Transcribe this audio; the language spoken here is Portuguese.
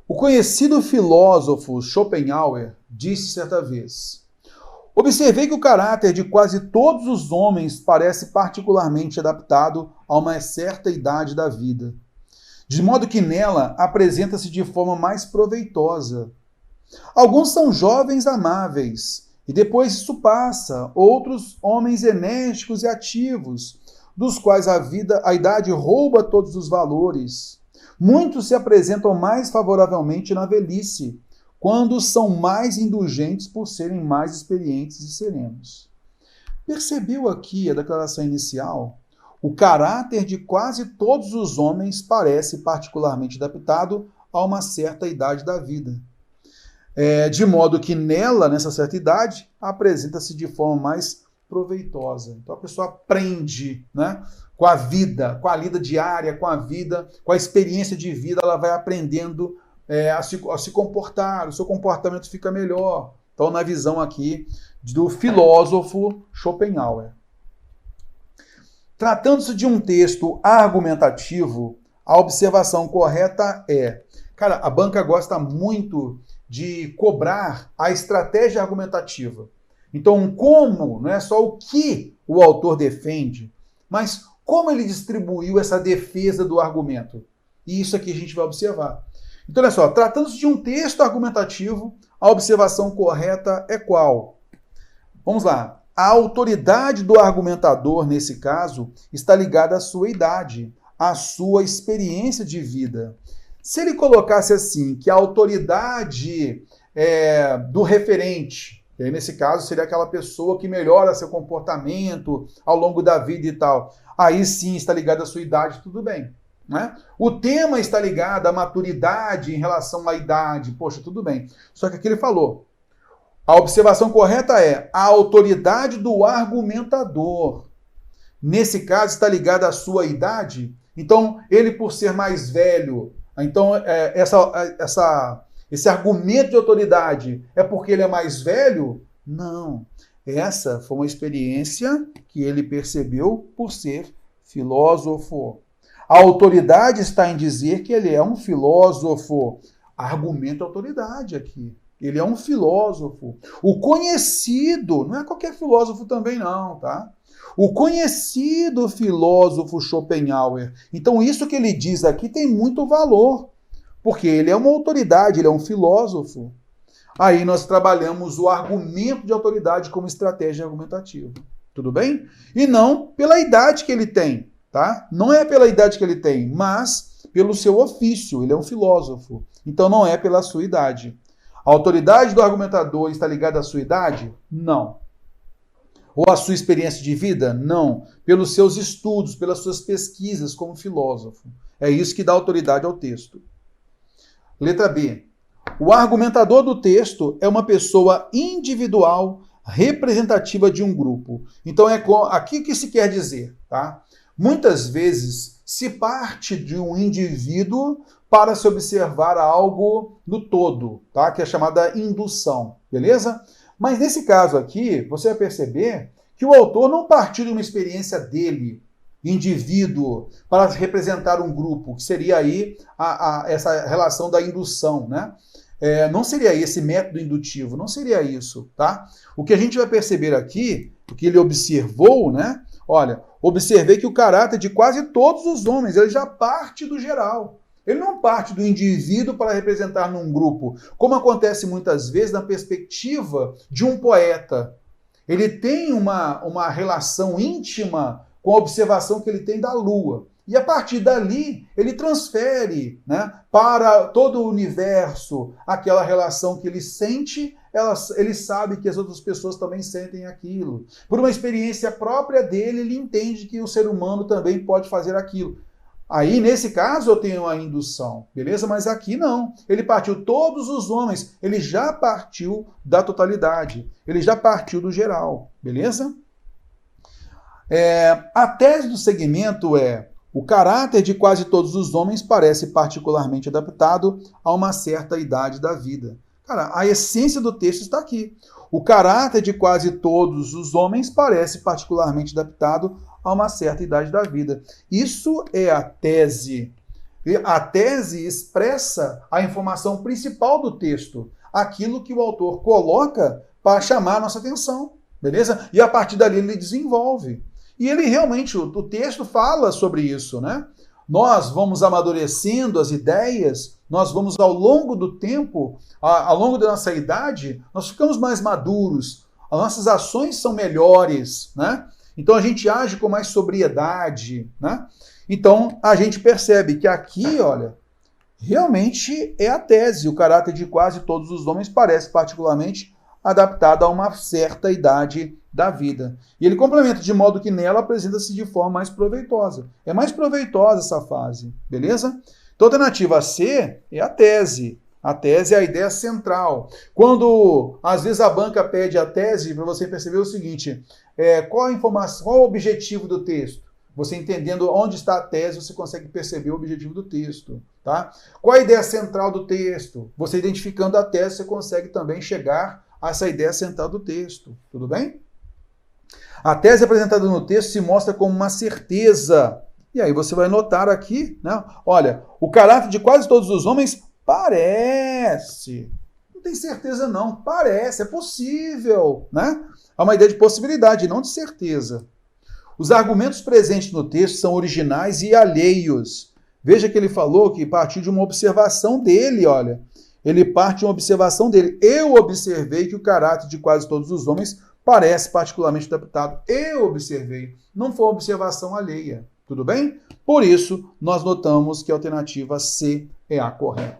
O conhecido filósofo Schopenhauer disse certa vez: observei que o caráter de quase todos os homens parece particularmente adaptado a uma certa idade da vida, de modo que nela apresenta-se de forma mais proveitosa. Alguns são jovens amáveis, e depois isso passa, outros homens enérgicos e ativos, dos quais a idade rouba todos os valores. Muitos se apresentam mais favoravelmente na velhice, quando são mais indulgentes por serem mais experientes e serenos. Percebeu aqui a declaração inicial? O caráter de quase todos os homens parece particularmente adaptado a uma certa idade da vida. De modo que nela, nessa certa idade, apresenta-se de forma mais proveitosa. Então a pessoa aprende, né, com a vida, com a lida diária, com a vida, com a experiência de vida, ela vai aprendendo a se comportar, o seu comportamento fica melhor. Então, na visão aqui do filósofo Schopenhauer. Tratando-se de um texto argumentativo, a observação correta é... Cara, a banca gosta muito de cobrar a estratégia argumentativa. Então, como, não é só o que o autor defende, mas como ele distribuiu essa defesa do argumento. E isso aqui a gente vai observar. Então, olha só, tratando-se de um texto argumentativo, a observação correta é qual? Vamos lá. A autoridade do argumentador, nesse caso, está ligada à sua idade, à sua experiência de vida. Se ele colocasse assim, que a autoridade do referente, e aí, nesse caso, seria aquela pessoa que melhora seu comportamento ao longo da vida e tal, aí sim está ligado à sua idade, tudo bem. Né? O tema está ligado à maturidade em relação à idade, poxa, tudo bem. Só que aqui ele falou, a observação correta é a autoridade do argumentador. Nesse caso, está ligada à sua idade, então ele, por ser mais velho, então esse argumento de autoridade é porque ele é mais velho? Não. Essa foi uma experiência que ele percebeu por ser filósofo. A autoridade está em dizer que ele é um filósofo. Argumento autoridade aqui. Ele é um filósofo. O conhecido, não é qualquer filósofo também não, tá? O conhecido filósofo Schopenhauer. Então isso que ele diz aqui tem muito valor, porque ele é uma autoridade, ele é um filósofo. Aí nós trabalhamos o argumento de autoridade como estratégia argumentativa. Tudo bem? E não pela idade que ele tem, tá? Não é pela idade que ele tem, mas pelo seu ofício. Ele é um filósofo. Então não é pela sua idade. A autoridade do argumentador está ligada à sua idade? Não. Ou à sua experiência de vida? Não. Pelos seus estudos, pelas suas pesquisas como filósofo. É isso que dá autoridade ao texto. Letra B. O argumentador do texto é uma pessoa individual representativa de um grupo. Então, aqui que se quer dizer, tá? Muitas vezes se parte de um indivíduo para se observar algo no todo, tá? Que é chamada indução, beleza? Mas nesse caso aqui, você vai perceber que o autor não partiu de uma experiência dele, indivíduo, para representar um grupo, que seria aí essa relação da indução, né? Não seria esse método indutivo, não seria isso, tá? O que a gente vai perceber aqui, o que ele observou, né? Olha, observei que o caráter de quase todos os homens, ele já parte do geral. Ele não parte do indivíduo para representar num grupo, como acontece muitas vezes na perspectiva de um poeta. Ele tem uma relação íntima com a observação que ele tem da Lua. E a partir dali, ele transfere, né, para todo o universo aquela relação que ele sente, ele sabe que as outras pessoas também sentem aquilo. Por uma experiência própria dele, ele entende que o ser humano também pode fazer aquilo. Aí, nesse caso, eu tenho a indução, beleza? Mas aqui não. Ele partiu todos os homens, ele já partiu da totalidade, ele já partiu do geral, beleza? A tese do segmento é: o caráter de quase todos os homens parece particularmente adaptado a uma certa idade da vida. Cara, a essência do texto está aqui. O caráter de quase todos os homens parece particularmente adaptado a uma certa idade da vida. Isso é a tese. A tese expressa a informação principal do texto, aquilo que o autor coloca para chamar a nossa atenção, beleza? E a partir dali ele desenvolve. E ele realmente, o texto fala sobre isso, né? Nós vamos amadurecendo as ideias, nós vamos ao longo do tempo, ao longo da nossa idade, nós ficamos mais maduros, as nossas ações são melhores, né? Então a gente age com mais sobriedade, né? Então a gente percebe que aqui, olha, realmente é a tese, o caráter de quase todos os homens parece particularmente adaptado a uma certa idade da vida. E ele complementa de modo que nela apresenta-se de forma mais proveitosa. É mais proveitosa essa fase, beleza? Então, a alternativa C é a tese. A tese é a ideia central. Quando, às vezes, a banca pede a tese, para você perceber o seguinte, qual a informação, qual o objetivo do texto? Você entendendo onde está a tese, você consegue perceber o objetivo do texto, tá? Qual a ideia central do texto? Você identificando a tese, você consegue também chegar a essa ideia central do texto, tudo bem? A tese apresentada no texto se mostra como uma certeza. E aí você vai notar aqui, né? Olha, o caráter de quase todos os homens parece. Não tem certeza não, parece, é possível, né? Há uma ideia de possibilidade, não de certeza. Os argumentos presentes no texto são originais e alheios. Veja que ele falou que partiu de uma observação dele, olha. Ele parte de uma observação dele. Eu observei que o caráter de quase todos os homens parece particularmente adaptado. Eu observei. Não foi uma observação alheia. Tudo bem? Por isso, nós notamos que a alternativa C é a correta.